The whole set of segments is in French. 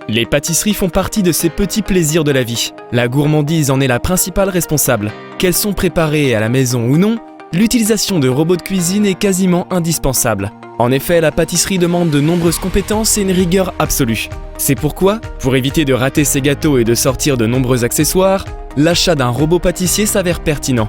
Les pâtisseries font partie de ces petits plaisirs de la vie. La gourmandise en est la principale responsable. Qu'elles sont préparées à la maison ou non, l'utilisation de robots de cuisine est quasiment indispensable. En effet, la pâtisserie demande de nombreuses compétences et une rigueur absolue. C'est pourquoi, pour éviter de rater ses gâteaux et de sortir de nombreux accessoires, l'achat d'un robot pâtissier s'avère pertinent.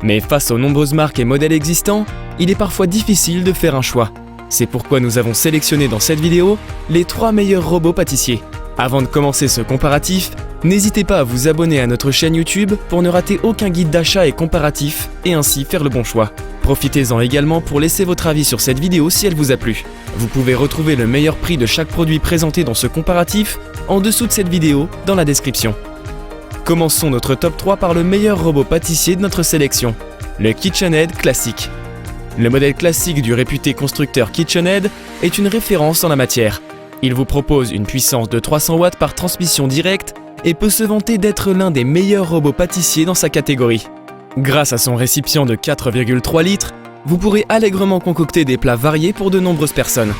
Mais face aux nombreuses marques et modèles existants, il est parfois difficile de faire un choix. C'est pourquoi nous avons sélectionné dans cette vidéo les 3 meilleurs robots pâtissiers. Avant de commencer ce comparatif, n'hésitez pas à vous abonner à notre chaîne YouTube pour ne rater aucun guide d'achat et comparatif et ainsi faire le bon choix. Profitez-en également pour laisser votre avis sur cette vidéo si elle vous a plu. Vous pouvez retrouver le meilleur prix de chaque produit présenté dans ce comparatif en dessous de cette vidéo dans la description. Commençons notre top 3 par le meilleur robot pâtissier de notre sélection, le KitchenAid Classic. Le modèle classique du réputé constructeur KitchenAid est une référence en la matière. Il vous propose une puissance de 300 watts par transmission directe et peut se vanter d'être l'un des meilleurs robots pâtissiers dans sa catégorie. Grâce à son récipient de 4,3 litres, vous pourrez allègrement concocter des plats variés pour de nombreuses personnes.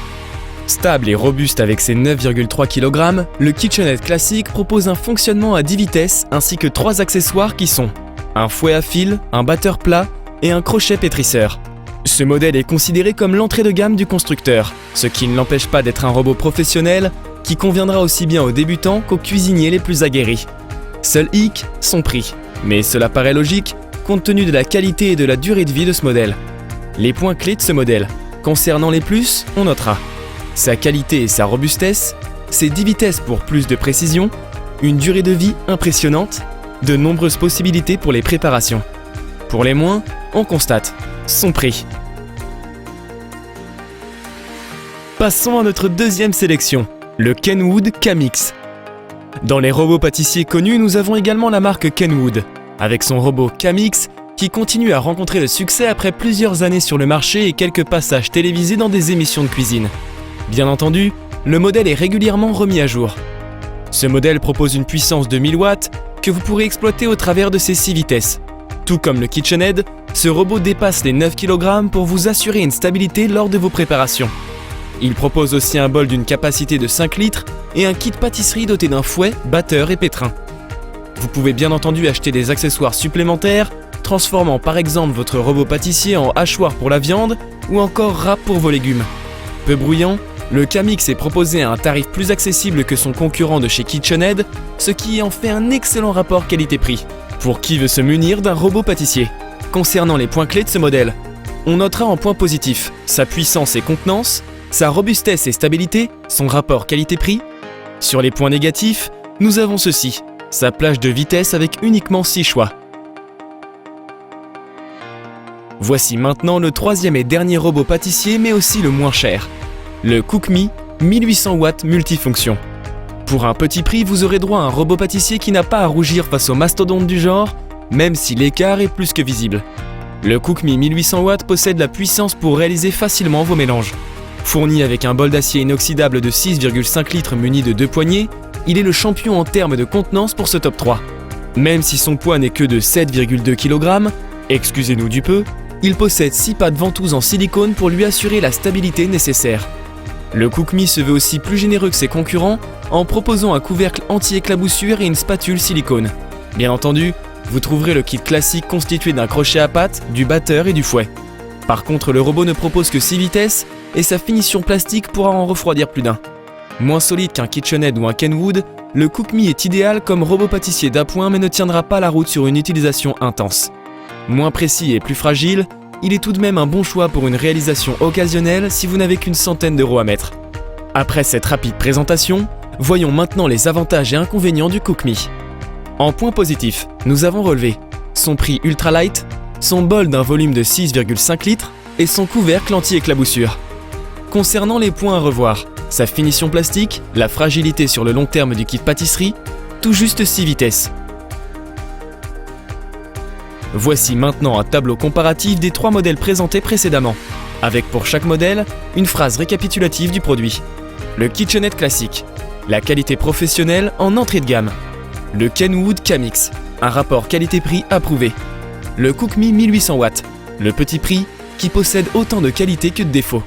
Stable et robuste avec ses 9,3 kg, le KitchenAid Classic propose un fonctionnement à 10 vitesses ainsi que 3 accessoires qui sont un fouet à fil, un batteur plat et un crochet pétrisseur. Ce modèle est considéré comme l'entrée de gamme du constructeur, ce qui ne l'empêche pas d'être un robot professionnel qui conviendra aussi bien aux débutants qu'aux cuisiniers les plus aguerris. Seul hic, son prix. Mais cela paraît logique compte tenu de la qualité et de la durée de vie de ce modèle. Les points clés de ce modèle. Concernant les plus, on notera sa qualité et sa robustesse, ses 10 vitesses pour plus de précision, une durée de vie impressionnante, de nombreuses possibilités pour les préparations. Pour les moins, on constate son prix. Passons à notre deuxième sélection, le Kenwood Camix. Dans les robots pâtissiers connus, nous avons également la marque Kenwood, avec son robot Camix qui continue à rencontrer le succès après plusieurs années sur le marché et quelques passages télévisés dans des émissions de cuisine. Bien entendu, le modèle est régulièrement remis à jour. Ce modèle propose une puissance de 1000 watts que vous pourrez exploiter au travers de ses 6 vitesses. Tout comme le KitchenAid, ce robot dépasse les 9 kg pour vous assurer une stabilité lors de vos préparations. Il propose aussi un bol d'une capacité de 5 litres et un kit pâtisserie doté d'un fouet, batteur et pétrin. Vous pouvez bien entendu acheter des accessoires supplémentaires, transformant par exemple votre robot pâtissier en hachoir pour la viande ou encore râpe pour vos légumes. Peu bruyant, le Camix est proposé à un tarif plus accessible que son concurrent de chez KitchenAid, ce qui en fait un excellent rapport qualité-prix. Pour qui veut se munir d'un robot pâtissier. Concernant les points clés de ce modèle, on notera en point positif sa puissance et contenance, sa robustesse et stabilité, son rapport qualité-prix. Sur les points négatifs, nous avons ceci, sa plage de vitesse avec uniquement 6 choix. Voici maintenant le troisième et dernier robot pâtissier mais aussi le moins cher, le CookMe 1800 watts multifonction. Pour un petit prix, vous aurez droit à un robot pâtissier qui n'a pas à rougir face aux mastodontes du genre, même si l'écart est plus que visible. Le CookMe 1800 watts possède la puissance pour réaliser facilement vos mélanges. Fourni avec un bol d'acier inoxydable de 6,5 litres muni de 2 poignées, il est le champion en termes de contenance pour ce top 3. Même si son poids n'est que de 7,2 kg, excusez-nous du peu, il possède 6 pattes ventouses en silicone pour lui assurer la stabilité nécessaire. Le CookMe se veut aussi plus généreux que ses concurrents en proposant un couvercle anti-éclaboussure et une spatule silicone. Bien entendu, vous trouverez le kit classique constitué d'un crochet à pattes, du batteur et du fouet. Par contre, le robot ne propose que 6 vitesses et sa finition plastique pourra en refroidir plus d'un. Moins solide qu'un KitchenAid ou un Kenwood, le CookMe est idéal comme robot pâtissier d'appoint mais ne tiendra pas la route sur une utilisation intense. Moins précis et plus fragile, il est tout de même un bon choix pour une réalisation occasionnelle si vous n'avez qu'une centaine d'euros à mettre. Après cette rapide présentation, voyons maintenant les avantages et inconvénients du CookMe. En point positif, nous avons relevé son prix ultra light, son bol d'un volume de 6,5 litres et son couvercle anti-éclaboussure. Concernant les points à revoir, sa finition plastique, la fragilité sur le long terme du kit pâtisserie, tout juste 6 vitesses. Voici maintenant un tableau comparatif des 3 modèles présentés précédemment, avec pour chaque modèle, une phrase récapitulative du produit. Le KitchenAid classique, la qualité professionnelle en entrée de gamme. Le Kenwood Camix, un rapport qualité-prix approuvé. Le CookMe 1800 watts, le petit prix qui possède autant de qualité que de défauts.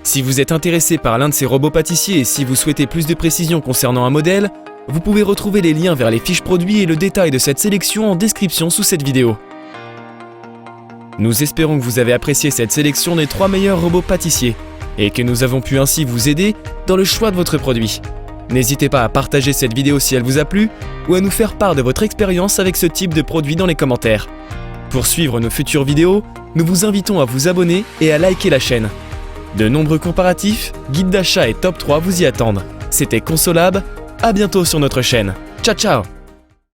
Si vous êtes intéressé par l'un de ces robots pâtissiers et si vous souhaitez plus de précisions concernant un modèle, vous pouvez retrouver les liens vers les fiches produits et le détail de cette sélection en description sous cette vidéo. Nous espérons que vous avez apprécié cette sélection des 3 meilleurs robots pâtissiers et que nous avons pu ainsi vous aider dans le choix de votre produit. N'hésitez pas à partager cette vidéo si elle vous a plu ou à nous faire part de votre expérience avec ce type de produit dans les commentaires. Pour suivre nos futures vidéos, nous vous invitons à vous abonner et à liker la chaîne. De nombreux comparatifs, guides d'achat et top 3 vous y attendent. C'était Consolab, à bientôt sur notre chaîne. Ciao ciao!